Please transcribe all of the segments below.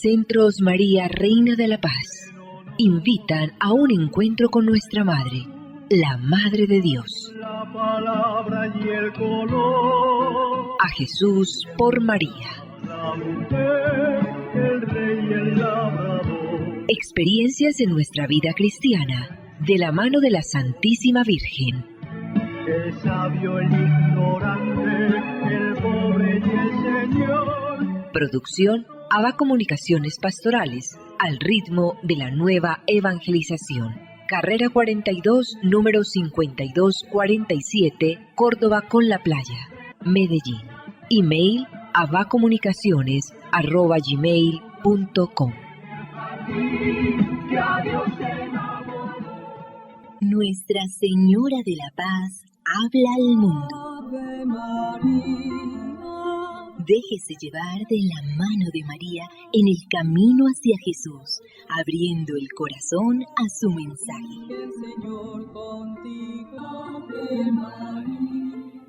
Centros María, Reina de la Paz, invitan a un encuentro con nuestra Madre, la Madre de Dios. La palabra y el color. A Jesús por María. La mujer, el rey y el labrador. Experiencias en nuestra vida cristiana, de la mano de la Santísima Virgen. El sabio, el ignorante, el pobre y el Señor. Producción ABA Comunicaciones Pastorales, al ritmo de la nueva evangelización. Carrera 42, número 5247, Córdoba con la Playa, Medellín. Email abacomunicaciones@gmail.com. Nuestra Señora de la Paz habla al mundo. Déjese llevar de la mano de María en el camino hacia Jesús, abriendo el corazón a su mensaje.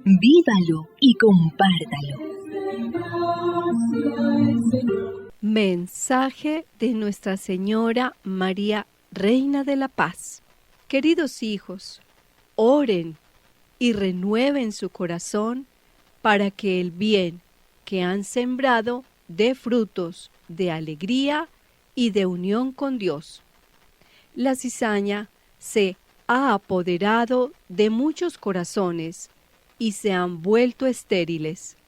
Vívalo y compártalo. Mensaje de Nuestra Señora María, Reina de la Paz. Queridos hijos, oren y renueven su corazón para que el bien que han sembrado dé frutos de alegría y de unión con Dios. La cizaña se ha apoderado de muchos corazones y se han vuelto estériles.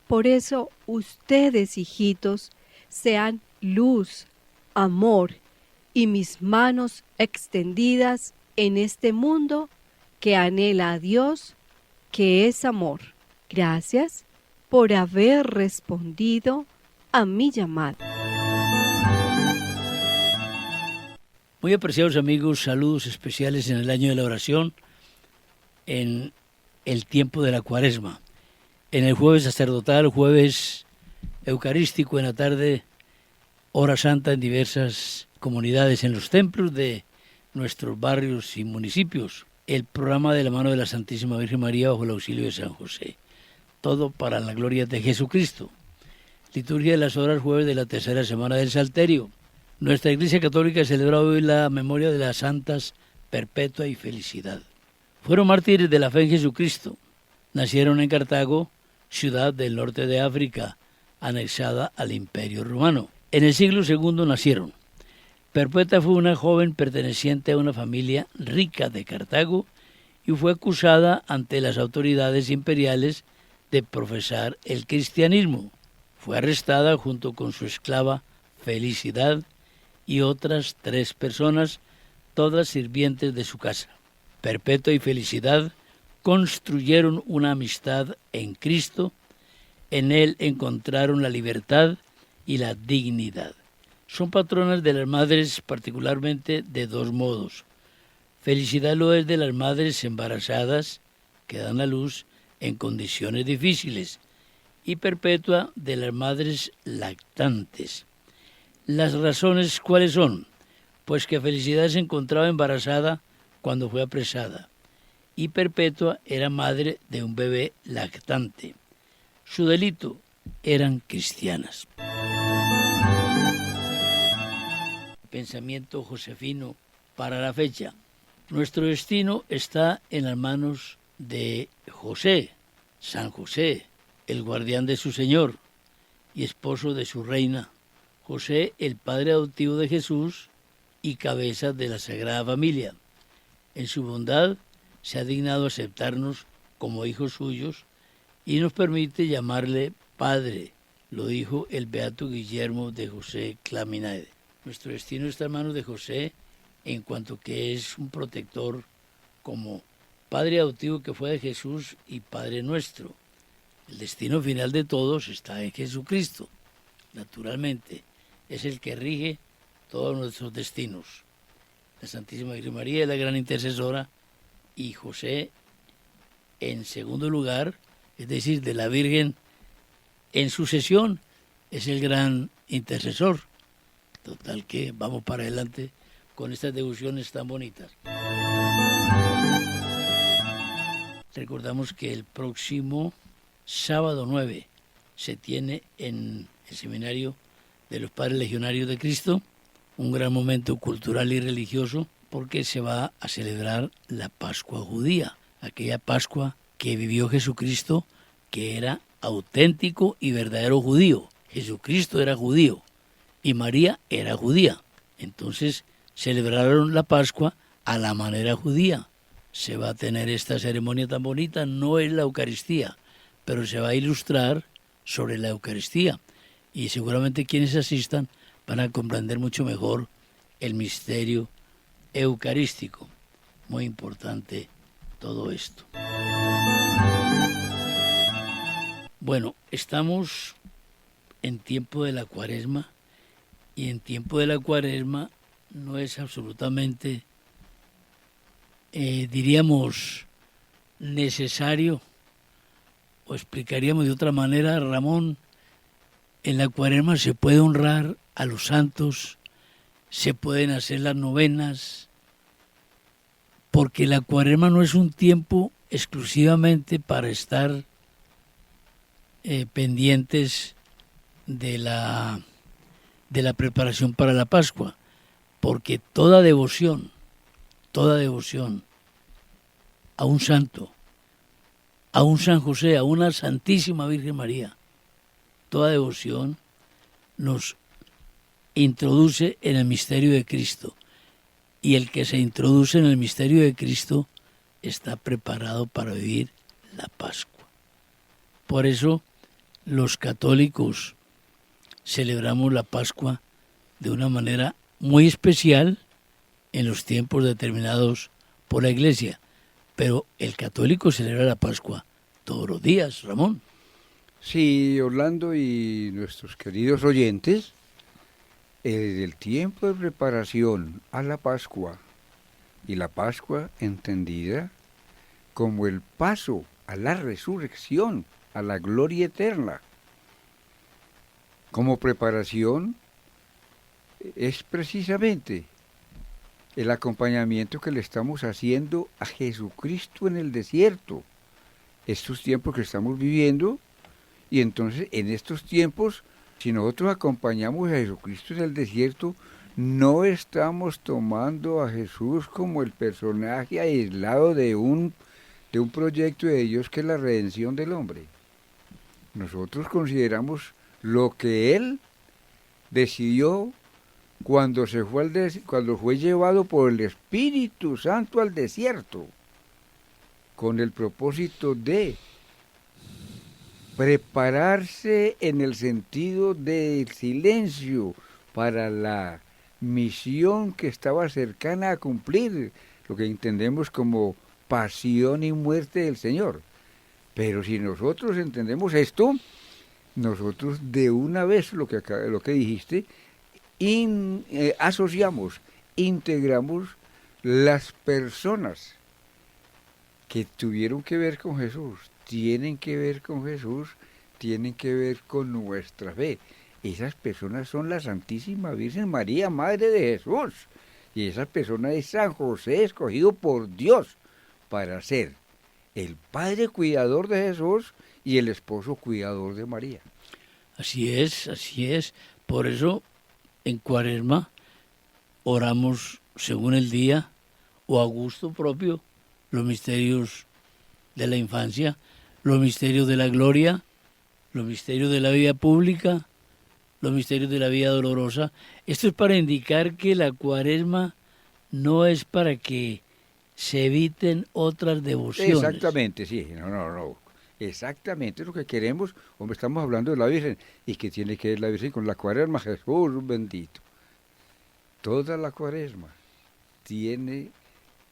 Por eso ustedes, hijitos, sean luz, amor y mis manos extendidas en este mundo que anhela a Dios, que es amor. Gracias por haber respondido a mi llamada. Muy apreciados amigos, saludos especiales en el año de la oración, en el tiempo de la Cuaresma, en el jueves sacerdotal, jueves eucarístico en la tarde, hora santa en diversas comunidades, en los templos de nuestros barrios y municipios, el programa de la mano de la Santísima Virgen María bajo el auxilio de San José. Todo para la gloria de Jesucristo. Liturgia de las horas jueves de la tercera semana del Salterio. Nuestra Iglesia Católica celebra hoy la memoria de las santas Perpetua y Felicidad. Fueron mártires de la fe en Jesucristo. Nacieron en Cartago, ciudad del norte de África, anexada al Imperio Romano. En el siglo II nacieron. Perpetua fue una joven perteneciente a una familia rica de Cartago y fue acusada ante las autoridades imperiales de profesar el cristianismo. Fue arrestada junto con su esclava Felicidad y otras 3 personas, todas sirvientes de su casa. Perpetua y Felicidad construyeron una amistad en Cristo. En Él encontraron la libertad y la dignidad. Son patronas de las madres particularmente de 2 modos. Felicidad lo es de las madres embarazadas que dan a luz en condiciones difíciles, y Perpetua de las madres lactantes. Las razones, ¿cuáles son? Pues que Felicidad se encontraba embarazada cuando fue apresada, y Perpetua era madre de un bebé lactante. Su delito, eran cristianas. Pensamiento josefino para la fecha. Nuestro destino está en las manos de José, San José, el guardián de su Señor y esposo de su reina. José, el padre adoptivo de Jesús y cabeza de la Sagrada Familia. En su bondad se ha dignado aceptarnos como hijos suyos y nos permite llamarle Padre, lo dijo el beato Guillermo de José Claminade. Nuestro destino está en manos de José en cuanto que es un protector como Padre adoptivo que fue de Jesús y Padre nuestro. El destino final de todos está en Jesucristo. Naturalmente, es el que rige todos nuestros destinos. La Santísima Virgen María es la gran intercesora y José, en segundo lugar, es decir, de la Virgen en sucesión, es el gran intercesor. Total que vamos para adelante con estas devociones tan bonitas. Recordamos que el próximo sábado 9 se tiene en el seminario de los Padres Legionarios de Cristo, un gran momento cultural y religioso, porque se va a celebrar la Pascua judía, aquella Pascua que vivió Jesucristo, que era auténtico y verdadero judío. Jesucristo era judío y María era judía. Entonces celebraron la Pascua a la manera judía. Se va a tener esta ceremonia tan bonita, no es la Eucaristía, pero se va a ilustrar sobre la Eucaristía. Y seguramente quienes asistan van a comprender mucho mejor el misterio eucarístico. Muy importante todo esto. Bueno, estamos en tiempo de la Cuaresma, y en tiempo de la Cuaresma no es absolutamente, diríamos, necesario, o explicaríamos de otra manera, Ramón, en la Cuaresma se puede honrar a los santos, se pueden hacer las novenas, porque la Cuaresma no es un tiempo exclusivamente para estar pendientes de la preparación para la Pascua, porque toda devoción a un santo, a un San José, a una Santísima Virgen María, toda devoción nos introduce en el misterio de Cristo, y el que se introduce en el misterio de Cristo está preparado para vivir la Pascua. Por eso los católicos celebramos la Pascua de una manera muy especial en los tiempos determinados por la Iglesia, pero el católico celebra la Pascua todos los días, Ramón. Sí, Orlando y nuestros queridos oyentes, el tiempo de preparación a la Pascua, y la Pascua entendida como el paso a la resurrección, a la gloria eterna, como preparación, es precisamente el acompañamiento que le estamos haciendo a Jesucristo en el desierto, estos tiempos que estamos viviendo. Y entonces en estos tiempos, si nosotros acompañamos a Jesucristo en el desierto, no estamos tomando a Jesús como el personaje aislado de un proyecto de Dios que es la redención del hombre. Nosotros consideramos lo que Él decidió cuando fue llevado por el Espíritu Santo al desierto, con el propósito de prepararse en el sentido del silencio para la misión que estaba cercana a cumplir, lo que entendemos como pasión y muerte del Señor. Pero si nosotros entendemos esto, nosotros de una vez lo que dijiste, asociamos, integramos las personas que tuvieron que ver con Jesús, tienen que ver con Jesús, tienen que ver con nuestra fe. Esas personas son la Santísima Virgen María, Madre de Jesús. Y esa persona es San José, escogido por Dios para ser el Padre cuidador de Jesús y el esposo cuidador de María. Así es, así es. Por eso, en Cuaresma, oramos según el día o a gusto propio los misterios de la infancia, los misterios de la gloria, los misterios de la vida pública, los misterios de la vida dolorosa. Esto es para indicar que la Cuaresma no es para que se eviten otras devociones. Exactamente, sí, no. Exactamente, es lo que queremos. Hombre, estamos hablando de la Virgen. ¿Y qué tiene que ver la Virgen con la Cuaresma? Jesús bendito. Toda la Cuaresma tiene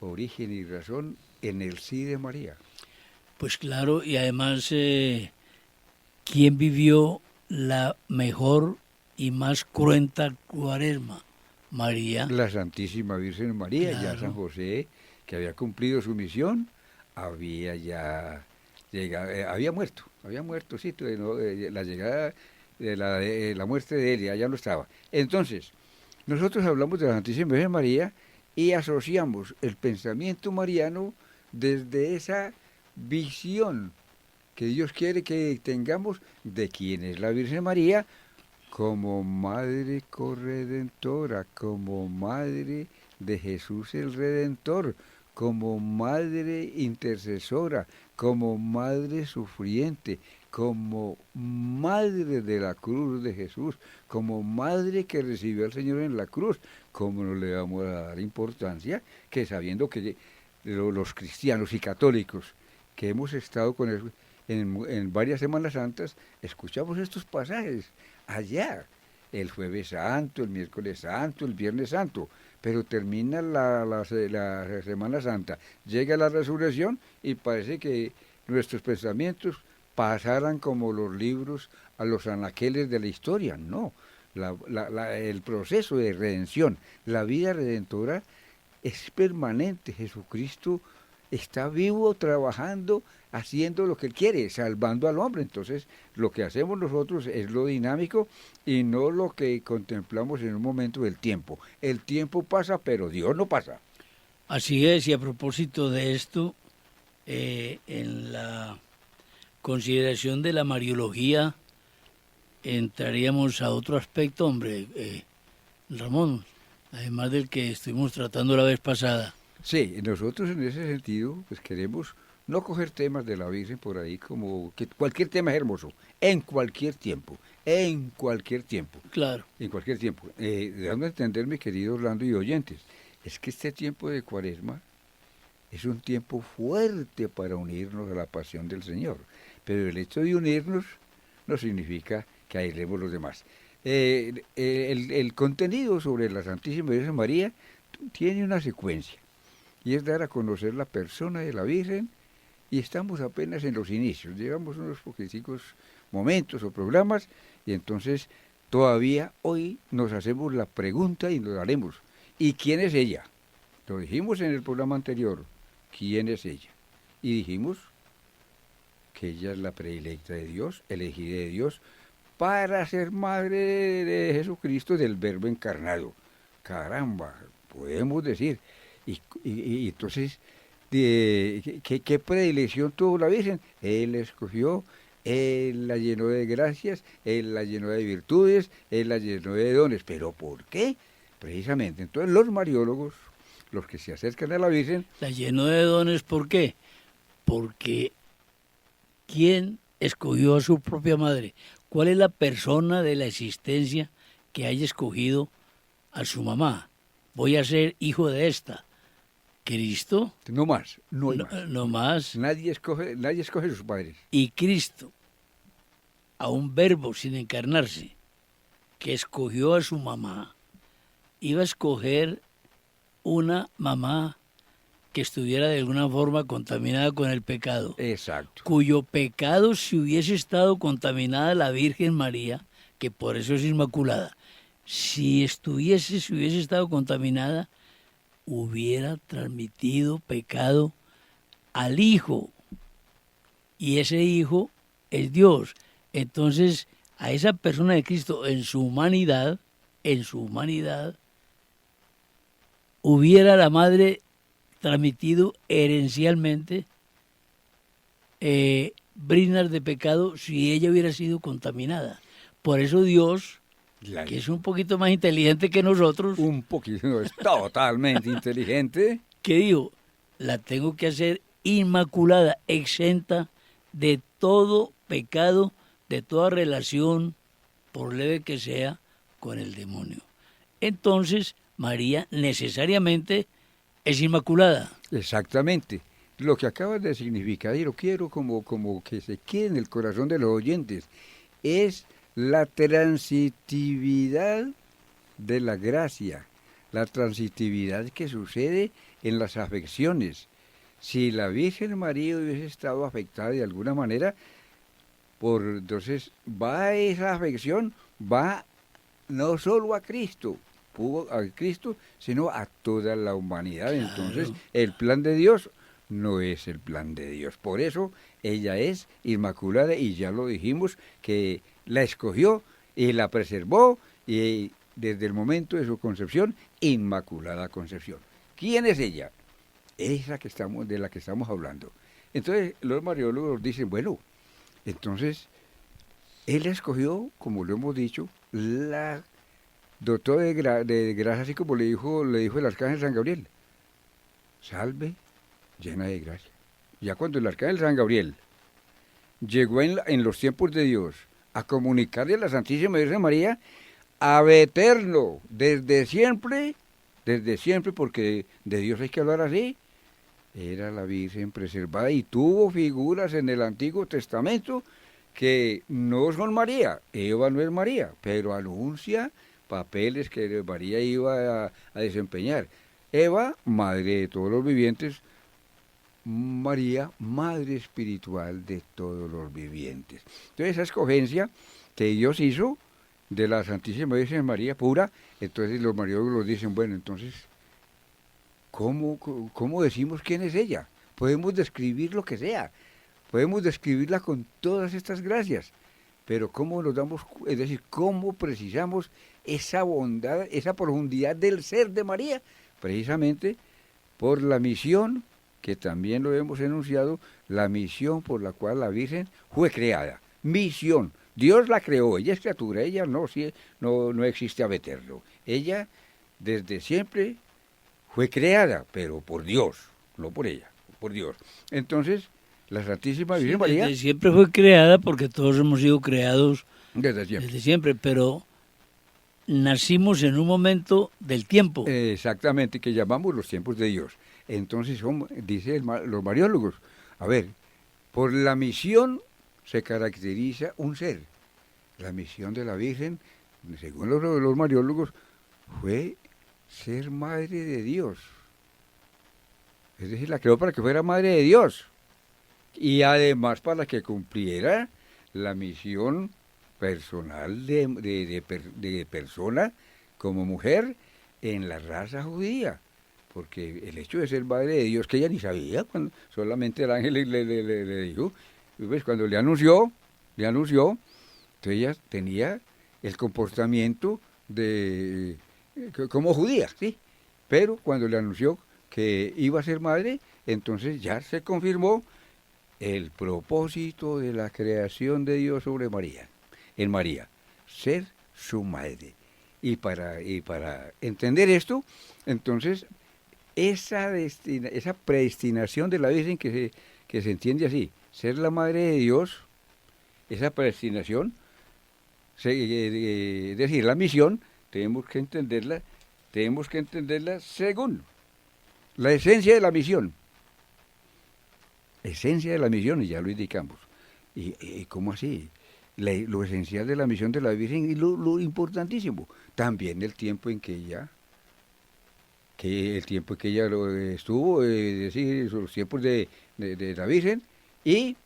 origen y razón en el sí de María. Pues claro, y además, ¿quién vivió la mejor y más cruenta Cuaresma? María. La Santísima Virgen María, Claro. Ya San José, que había cumplido su misión, había ya llegado, había muerto, sí, la llegada de la muerte de él, ya no estaba. Entonces, nosotros hablamos de la Santísima Virgen María y asociamos el pensamiento mariano desde esa visión que Dios quiere que tengamos de quién es la Virgen María, como madre corredentora, como madre de Jesús el Redentor, como madre intercesora, como madre sufriente, como madre de la cruz de Jesús, como madre que recibió al Señor en la cruz. ¿Cómo no le vamos a dar importancia? Que sabiendo que los cristianos y católicos que hemos estado con él en varias Semanas Santas, escuchamos estos pasajes allá, el Jueves Santo, el Miércoles Santo, el Viernes Santo, pero termina la Semana Santa, llega la resurrección y parece que nuestros pensamientos pasaran como los libros a los anaqueles de la historia. No, el proceso de redención, la vida redentora es permanente. Jesucristo está vivo, trabajando, haciendo lo que Él quiere, salvando al hombre. Entonces, lo que hacemos nosotros es lo dinámico y no lo que contemplamos en un momento del tiempo. El tiempo pasa, pero Dios no pasa. Así es, y a propósito de esto, en la consideración de la Mariología, entraríamos a otro aspecto, hombre, Ramón, además del que estuvimos tratando la vez pasada. Sí, nosotros en ese sentido, pues queremos no coger temas de la Virgen por ahí como que cualquier tema es hermoso, en cualquier tiempo, Claro. en cualquier tiempo. Dando a entender, mi querido Orlando y oyentes, es que este tiempo de Cuaresma es un tiempo fuerte para unirnos a la pasión del Señor, pero el hecho de unirnos no significa que aislemos los demás. El contenido sobre la Santísima Virgen María tiene una secuencia, y es dar a conocer la persona de la Virgen, y estamos apenas en los inicios, llevamos unos poquiticos momentos o programas, y entonces todavía hoy nos hacemos la pregunta y nos haremos, ¿y quién es ella? Lo dijimos en el programa anterior, ¿quién es ella? Y dijimos que ella es la predilecta de Dios, elegida de Dios, para ser madre de Jesucristo, del Verbo encarnado. Caramba, podemos decir. Y entonces, ¿qué predilección tuvo la Virgen? Él la escogió, Él la llenó de gracias, Él la llenó de virtudes, Él la llenó de dones. ¿Pero por qué? Precisamente, entonces los mariólogos, los que se acercan a la Virgen... La llenó de dones, ¿por qué? Porque ¿quién escogió a su propia madre? ¿Cuál es la persona de la existencia que haya escogido a su mamá? Voy a ser hijo de esta. ¿Cristo? No más, no hay más. No más. Nadie escoge a sus padres. Y Cristo, a un verbo sin encarnarse, que escogió a su mamá, iba a escoger una mamá que estuviera de alguna forma contaminada con el pecado. Exacto. Cuyo pecado, si hubiese estado contaminada la Virgen María, que por eso es inmaculada, si hubiese estado contaminada, hubiera transmitido pecado al Hijo. Y ese Hijo es Dios. Entonces, a esa persona de Cristo, en su humanidad, hubiera la madre transmitido herencialmente brinas de pecado si ella hubiera sido contaminada. Por eso Dios, que es un poquito más inteligente que nosotros, un poquito, es totalmente inteligente, que dijo, la tengo que hacer inmaculada, exenta de todo pecado, de toda relación, por leve que sea, con el demonio. Entonces, María necesariamente es inmaculada. Exactamente. Lo que acabas de significar, y lo quiero como que se quede en el corazón de los oyentes, es la transitividad de la gracia, la transitividad que sucede en las afecciones. Si la Virgen María hubiese estado afectada de alguna manera, entonces va esa afección, va no solo a Cristo, sino a toda la humanidad. Claro. Entonces, el plan de Dios no es el plan de Dios. Por eso, ella es inmaculada y ya lo dijimos, que la escogió y la preservó y desde el momento de su concepción, inmaculada concepción. ¿Quién es ella? Esa de la que estamos hablando. Entonces, los mariólogos dicen, bueno, entonces, Él escogió, como lo hemos dicho, la dotó de gracia, así como le dijo el arcángel San Gabriel. Salve, llena de gracia. Ya cuando el arcángel San Gabriel llegó en los tiempos de Dios a comunicarle a la Santísima Virgen María, ab eterno, desde siempre, porque de Dios hay que hablar así, era la Virgen preservada y tuvo figuras en el Antiguo Testamento que no son María, Eva no es María, pero anuncia papeles que María iba a desempeñar. Eva, madre de todos los vivientes, María, madre espiritual de todos los vivientes. Entonces esa escogencia que Dios hizo de la Santísima Virgen María pura, entonces los mariólogos dicen, bueno, entonces, ¿cómo decimos quién es ella? Podemos describir lo que sea, podemos describirla con todas estas gracias, pero ¿cómo nos damos, es decir, cómo precisamos esa bondad, esa profundidad del ser de María? Precisamente por la misión, que también lo hemos enunciado, la misión por la cual la Virgen fue creada. Misión. Dios la creó, ella es criatura, ella no existe ab eterno. Ella desde siempre fue creada, pero por Dios, no por ella, por Dios. Entonces, la Santísima Virgen María... Desde siempre fue creada porque todos hemos sido creados desde siempre, pero nacimos en un momento del tiempo. Exactamente, que llamamos los tiempos de Dios. Entonces, dicen los mariólogos, a ver, por la misión se caracteriza un ser. La misión de la Virgen, según los mariólogos, fue ser madre de Dios. Es decir, la creó para que fuera madre de Dios. Y además para que cumpliera la misión personal de persona como mujer en la raza judía. Porque el hecho de ser madre de Dios, que ella ni sabía, cuando solamente el ángel le dijo, pues cuando le anunció, entonces ella tenía el comportamiento como judía, ¿sí? Pero cuando le anunció que iba a ser madre, entonces ya se confirmó el propósito de la creación de Dios sobre María, en María, ser su madre. Y para entender esto, entonces, esa predestinación de la Virgen que se entiende así, ser la madre de Dios, esa predestinación, es decir, la misión, tenemos que entenderla según la esencia de la misión. Esencia de la misión, y ya lo indicamos. ¿Y cómo así? Lo esencial de la misión de la Virgen y lo importantísimo, también el tiempo en que ella estuvo, es decir, los tiempos de la Virgen, y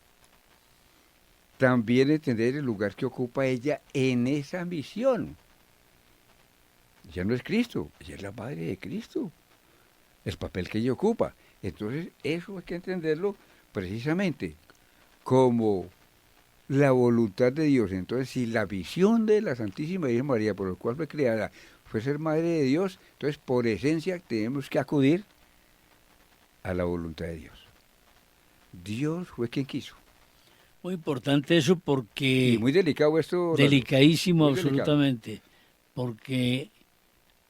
también entender el lugar que ocupa ella en esa misión. Ella no es Cristo, ella es la madre de Cristo, el papel que ella ocupa. Entonces, eso hay que entenderlo precisamente como la voluntad de Dios. Entonces, si la visión de la Santísima Virgen María, por la cual fue creada, fue ser madre de Dios, entonces por esencia tenemos que acudir a la voluntad de Dios. Dios fue quien quiso. Muy importante eso porque... Y muy delicado esto. Delicadísimo, muy absolutamente. Delicado. Porque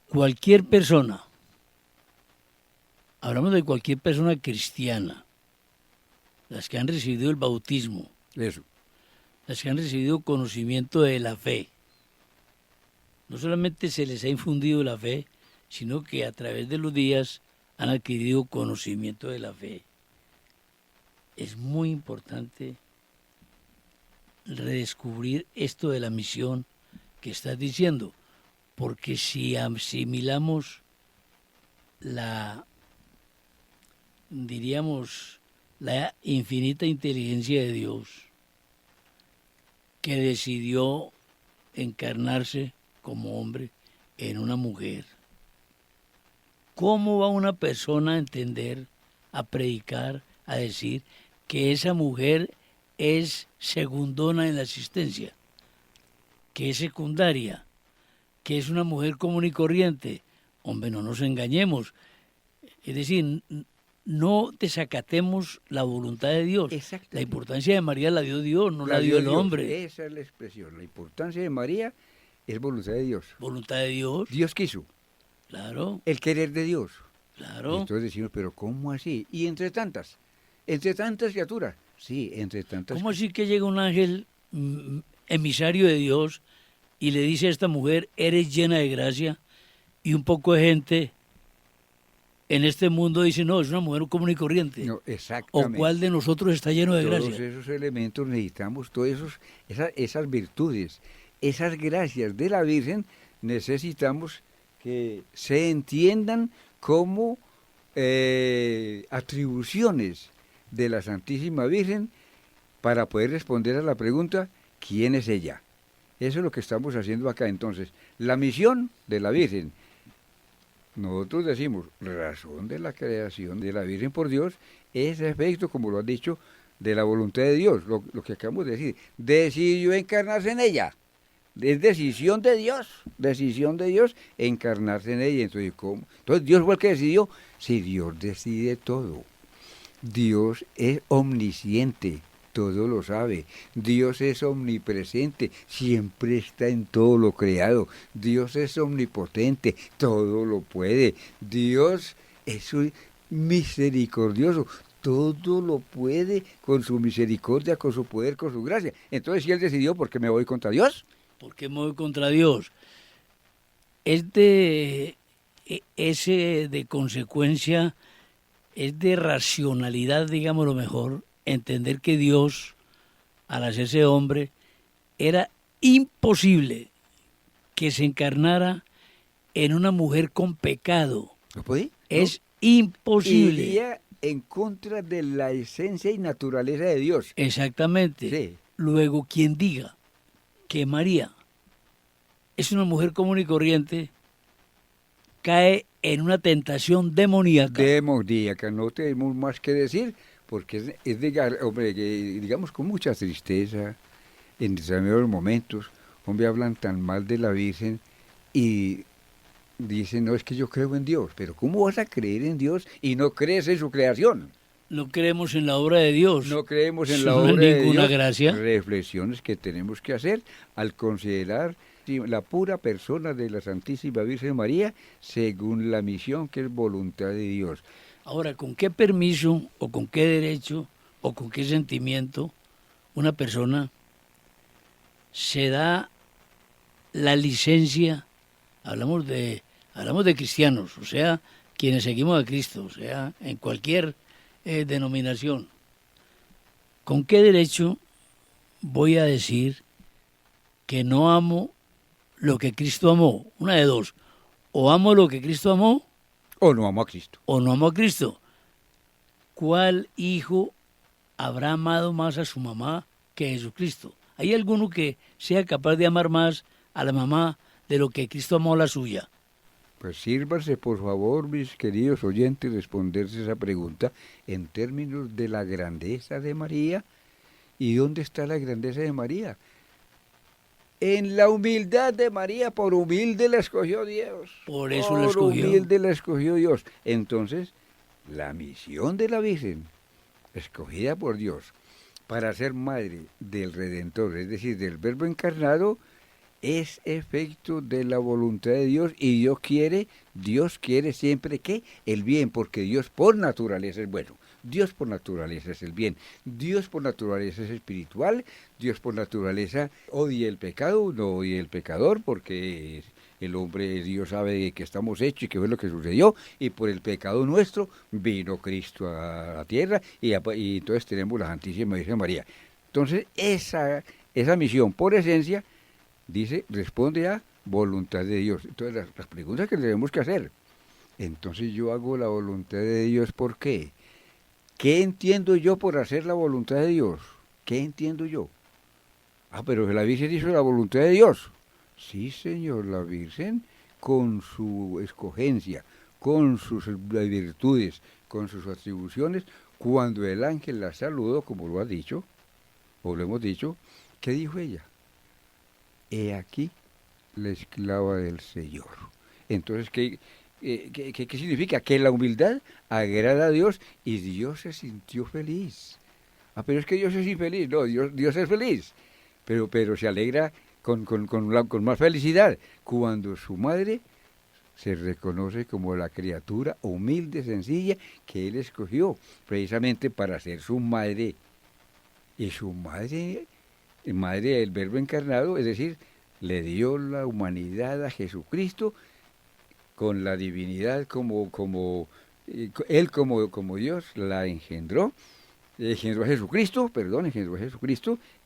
cualquier persona, hablamos de cualquier persona cristiana, las que han recibido el bautismo, eso, las que han recibido conocimiento de la fe, no solamente se les ha infundido la fe, sino que a través de los días han adquirido conocimiento de la fe. Es muy importante redescubrir esto de la misión que estás diciendo, porque si asimilamos la infinita inteligencia de Dios, que decidió encarnarse como hombre en una mujer, ¿cómo va una persona a entender, a predicar, a decir que esa mujer es segundona en la existencia, que es secundaria, que es una mujer común y corriente? Hombre, no nos engañemos. Es decir, no desacatemos la voluntad de Dios. Exactamente. La importancia de María la dio Dios, no la dio dio el Dios. hombre. Esa es la expresión. La importancia de María es voluntad de Dios. Voluntad de Dios, Dios quiso. claro, El querer de Dios. Y claro. entonces decimos, pero ¿cómo así? Y entre tantas criaturas. Sí, entre tantas. ¿Cómo así que llega un ángel emisario de Dios y le dice a esta mujer, eres llena de gracia? Y un poco de gente en este mundo dice, no, es una mujer común y corriente. No, ¿O exactamente. cuál de nosotros está lleno de Todos gracia? esos elementos necesitamos, esas virtudes, esas gracias de la Virgen, necesitamos que se entiendan como atribuciones de la Santísima Virgen para poder responder a la pregunta, ¿quién es ella? Eso es lo que estamos haciendo acá. Entonces, la misión de la Virgen, nosotros decimos, razón de la creación de la Virgen por Dios, es efecto, como lo has dicho, de la voluntad de Dios, lo que acabamos de decir, decidió encarnarse en ella. Es decisión de Dios encarnarse en ella. Entonces, ¿cómo? Entonces, ¿Dios fue el que decidió? Sí, Dios decide todo. Dios es omnisciente, todo lo sabe. Dios es omnipresente, siempre está en todo lo creado. Dios es omnipotente, todo lo puede. Dios es misericordioso, todo lo puede con su misericordia, con su poder, con su gracia. Entonces, si Él decidió, ¿por qué me voy contra Dios? ¿Por qué me voy contra Dios? Es de consecuencia, es de racionalidad, digamos lo mejor, entender que Dios, al hacerse hombre, era imposible que se encarnara en una mujer con pecado. ¿No puede? Es imposible. Iría en contra de la esencia y naturaleza de Dios. Exactamente. Sí. Luego, quien diga que María es una mujer común y corriente, cae en una tentación demoníaca. Demoníaca, no tenemos más que decir, porque es de, hombre, que, digamos, con mucha tristeza, en determinados momentos, hombre, hablan tan mal de la Virgen y dicen, no, es que yo creo en Dios, pero ¿cómo vas a creer en Dios y no crees en su creación? No creemos en la obra de Dios. No creemos en Eso la no es obra de ninguna Dios. gracia. Reflexiones que tenemos que hacer al considerar la pura persona de la Santísima Virgen María según la misión que es voluntad de Dios. Ahora, ¿con qué permiso o con qué derecho o con qué sentimiento una persona se da la licencia? Hablamos de cristianos, o sea, quienes seguimos a Cristo, o sea, en cualquier denominación. ¿Con qué derecho voy a decir que no amo lo que Cristo amó? Una de dos, o amo lo que Cristo amó, O no amo a Cristo. o no amo a Cristo. ¿Cuál hijo habrá amado más a su mamá que a Jesucristo? ¿Hay alguno que sea capaz de amar más a la mamá de lo que Cristo amó a la suya? Pues sírvanse, por favor, mis queridos oyentes, responderse esa pregunta en términos de la grandeza de María. ¿Y dónde está la grandeza de María? En la humildad de María, por humilde la escogió Dios. Por eso la escogió. Por humilde la escogió Dios. Entonces, la misión de la Virgen, escogida por Dios, para ser madre del Redentor, es decir, del Verbo encarnado, es efecto de la voluntad de Dios y Dios quiere siempre que el bien, porque Dios por naturaleza es bueno. Dios por naturaleza es el bien, Dios por naturaleza es espiritual, Dios por naturaleza odia el pecado, no odia el pecador, porque el hombre, Dios sabe de qué estamos hechos y qué fue lo que sucedió, y por el pecado nuestro vino Cristo a la tierra, y entonces tenemos la Santísima Virgen María. Entonces, esa misión, por esencia, dice, responde a voluntad de Dios. Entonces, las preguntas que tenemos que hacer. Entonces, yo hago la voluntad de Dios, ¿por qué? ¿Qué entiendo yo por hacer la voluntad de Dios? ¿Qué entiendo yo? Pero la Virgen hizo la voluntad de Dios. Sí, Señor, la Virgen, con su escogencia, con sus virtudes, con sus atribuciones, cuando el ángel la saludó, como lo ha dicho, o lo hemos dicho, ¿qué dijo ella? He aquí la esclava del Señor. Entonces, ¿qué significa? Que la humildad agrada a Dios y Dios se sintió feliz. Pero es que Dios es infeliz. No, Dios es feliz, pero se alegra con más felicidad cuando su madre se reconoce como la criatura humilde, sencilla, que Él escogió precisamente para ser su madre. Y su madre el Verbo encarnado, es decir, le dio la humanidad a Jesucristo con la divinidad Él como Dios la engendró a Jesucristo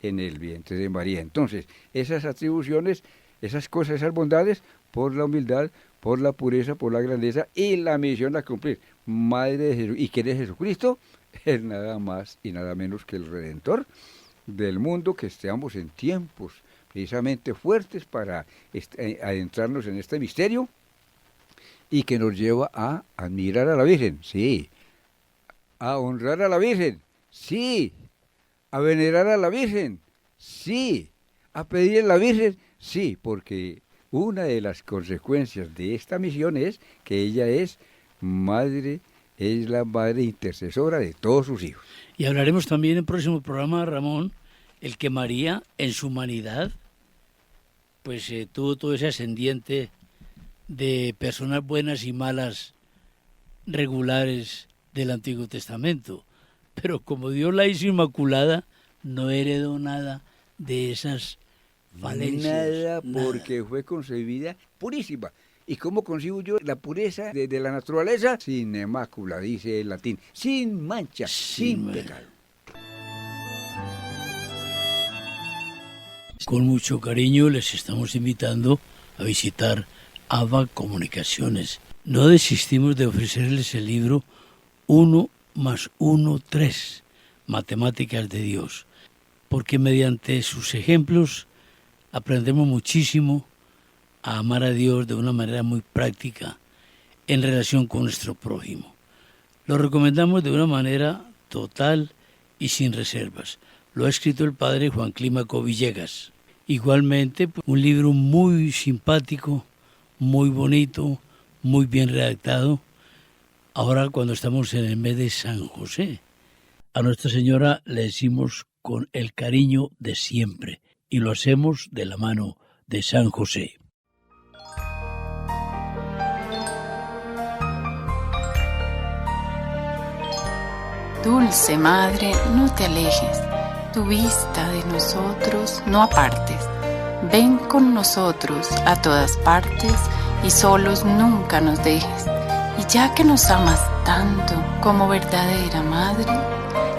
en el vientre de María. Entonces, esas atribuciones, esas cosas, esas bondades, por la humildad, por la pureza, por la grandeza y la misión a cumplir. Madre de Jesús. ¿Y quién es Jesucristo? Es nada más y nada menos que el Redentor del mundo, que estamos en tiempos precisamente fuertes para adentrarnos en este misterio y que nos lleva a admirar a la Virgen, sí, a honrar a la Virgen, sí, a venerar a la Virgen, sí, a pedir a la Virgen, sí, porque una de las consecuencias de esta misión es que ella es la madre intercesora de todos sus hijos. Y hablaremos también en el próximo programa, Ramón, el que María, en su humanidad, pues tuvo todo ese ascendiente de personas buenas y malas regulares del Antiguo Testamento. Pero como Dios la hizo inmaculada, no heredó nada de esas falencias. Nada, porque fue concebida purísima. ¿Y cómo consigo yo la pureza de la naturaleza? Sin mácula, dice el latín, sin mancha, sin pecado. Con mucho cariño les estamos invitando a visitar ABA Comunicaciones. No desistimos de ofrecerles el libro 1 más 1, 3, Matemáticas de Dios, porque mediante sus ejemplos aprendemos muchísimo a amar a Dios de una manera muy práctica en relación con nuestro prójimo. Lo recomendamos de una manera total y sin reservas. Lo ha escrito el padre Juan Clímaco Villegas. Igualmente, un libro muy simpático, muy bonito, muy bien redactado. Ahora, cuando estamos en el mes de San José, a Nuestra Señora le decimos con el cariño de siempre y lo hacemos de la mano de San José. Dulce Madre, no te alejes, tu vista de nosotros no apartes. Ven con nosotros a todas partes y solos nunca nos dejes. Y ya que nos amas tanto como verdadera Madre,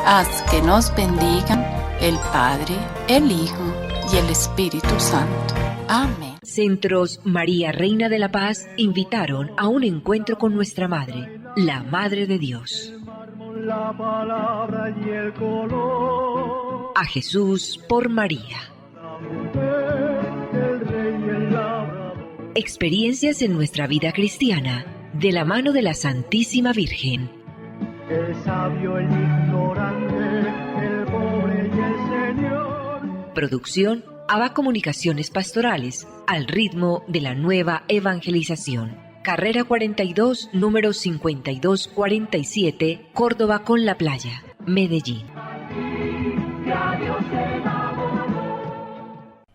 haz que nos bendigan el Padre, el Hijo y el Espíritu Santo. Amén. Centros María Reina de la Paz invitaron a un encuentro con nuestra Madre, la Madre de Dios. La palabra y el color. A Jesús por María. La mujer, el rey y el labrador. Experiencias en nuestra vida cristiana, de la mano de la Santísima Virgen. El sabio, el ignorante, el pobre y el Señor. Producción ABA Comunicaciones Pastorales, al ritmo de la nueva evangelización. Carrera 42, número 5247, Córdoba con la Playa, Medellín.